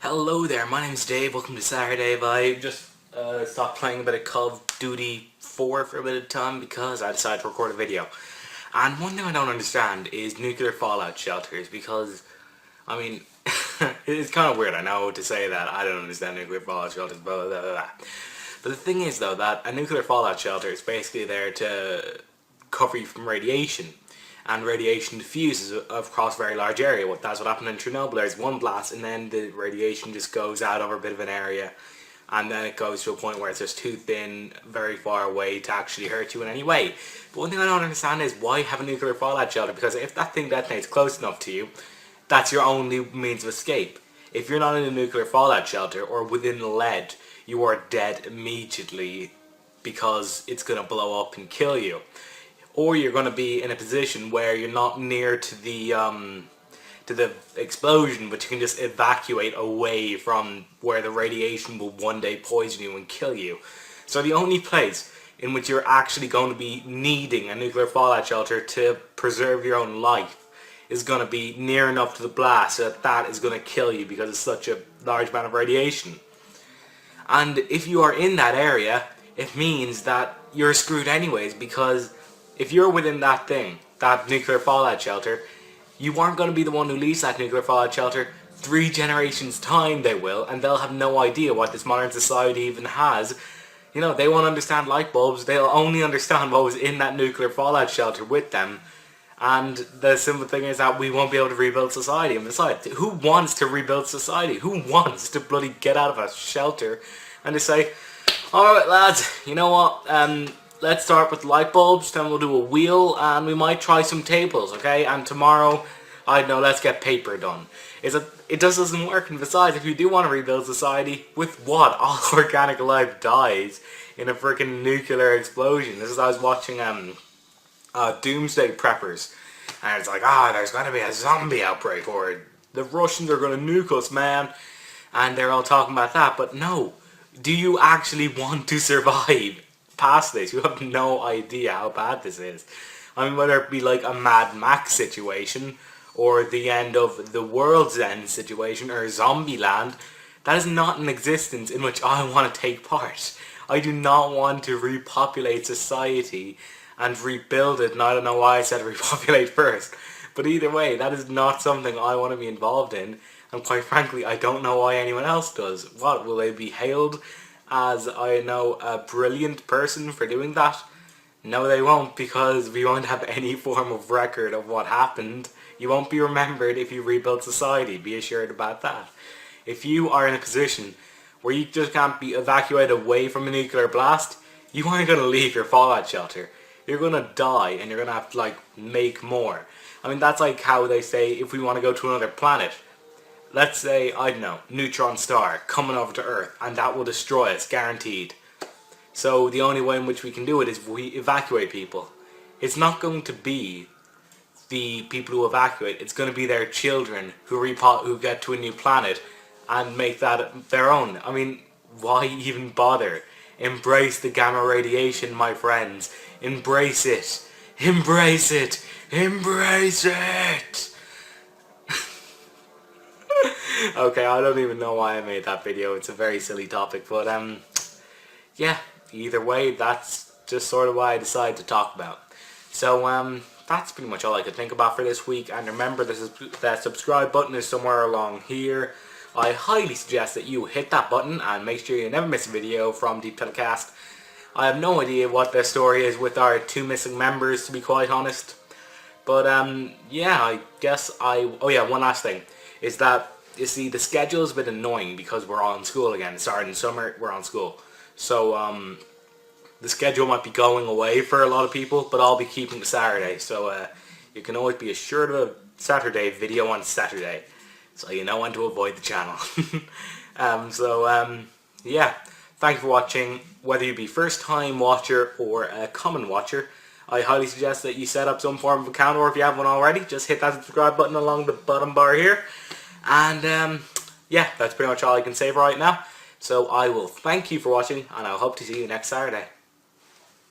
Hello there, my name's Dave, welcome to Saturday Vibe. Just stopped playing a bit of Call of Duty 4 for a bit of time because I decided to record a video. And one thing I don't understand is nuclear fallout shelters because, I mean, it's kind of weird, I know, to say that I don't understand nuclear fallout shelters, blah, blah, blah, blah. But the thing is, though, that a nuclear fallout shelter is basically there to cover you from radiation. And radiation diffuses across a very large area. That's what happened in Chernobyl. There's one blast and then the radiation just goes out over a bit of an area, and then it goes to a point where it's just too thin, very far away to actually hurt you in any way. But one thing I don't understand is why have a nuclear fallout shelter? Because if that thing detonates close enough to you, that's your only means of escape. If you're not in a nuclear fallout shelter or within lead, you are dead immediately because it's going to blow up and kill you. Or you're going to be in a position where you're not near to the explosion, but you can just evacuate away from where the radiation will one day poison you and kill you. So the only place in which you're actually going to be needing a nuclear fallout shelter to preserve your own life is going to be near enough to the blast so that is going to kill you because it's such a large amount of radiation. And if you are in that area, it means that you're screwed anyways, because if you're within that thing, that nuclear fallout shelter, you aren't going to be the one who leaves that nuclear fallout shelter. 3 generations time they will, and they'll have no idea what this modern society even has. You know, they won't understand light bulbs, they'll only understand what was in that nuclear fallout shelter with them. And the simple thing is that we won't be able to rebuild society. And besides, who wants to rebuild society? Who wants to bloody get out of a shelter and to say, alright lads, you know what, let's start with light bulbs, then we'll do a wheel, and we might try some tables, okay? And tomorrow, I don't know, let's get paper done. It just doesn't work. And besides, if you do want to rebuild society, with what? All organic life dies in a freaking nuclear explosion. This is, I was watching Doomsday Preppers, and it's like, there's going to be a zombie outbreak, or the Russians are going to nuke us, man. And they're all talking about that, but no. Do you actually want to survive past this? You have no idea how bad this is. I mean, whether it be like a Mad Max situation, or the end of the world's end situation, or Zombieland, that is not an existence in which I want to take part. I do not want to repopulate society and rebuild it, and I don't know why I said repopulate first. But either way, that is not something I want to be involved in, and quite frankly, I don't know why anyone else does. What, will they be hailed as, I know, a brilliant person for doing that? No, they won't, because we won't have any form of record of what happened. You won't be remembered if you rebuild society, be assured about that. If you are in a position where you just can't be evacuated away from a nuclear blast, you aren't going to leave your fallout shelter. You're going to die, and you're going to have to, make more. I mean, that's like how they say if we want to go to another planet. Let's say, I don't know, neutron star coming over to Earth, and that will destroy us, guaranteed. So the only way in which we can do it is we evacuate people. It's not going to be the people who evacuate, it's going to be their children who get to a new planet and make that their own. I mean, why even bother? Embrace the gamma radiation, my friends. Embrace it. Embrace it. Embrace it. Okay, I don't even know why I made that video. It's a very silly topic, but yeah, either way, that's just sort of what I decided to talk about. So that's pretty much all I could think about for this week. And remember, that subscribe button is somewhere along here. I highly suggest that you hit that button and make sure you never miss a video from Deep Telecast. I have no idea what the story is with our 2 missing members, to be quite honest. But yeah, I guess oh yeah, one last thing is that, you see, the schedule is a bit annoying because we're all in school again. Starting in summer, we're on school. So the schedule might be going away for a lot of people, but I'll be keeping it Saturday. So you can always be assured of a Saturday video on Saturday, so you know when to avoid the channel. Yeah, thank you for watching. Whether you be first time watcher or a common watcher, I highly suggest that you set up some form of account, or if you have one already, just hit that subscribe button along the bottom bar here. And yeah, that's pretty much all I can say for right now. So I will thank you for watching, and I hope to see you next Saturday.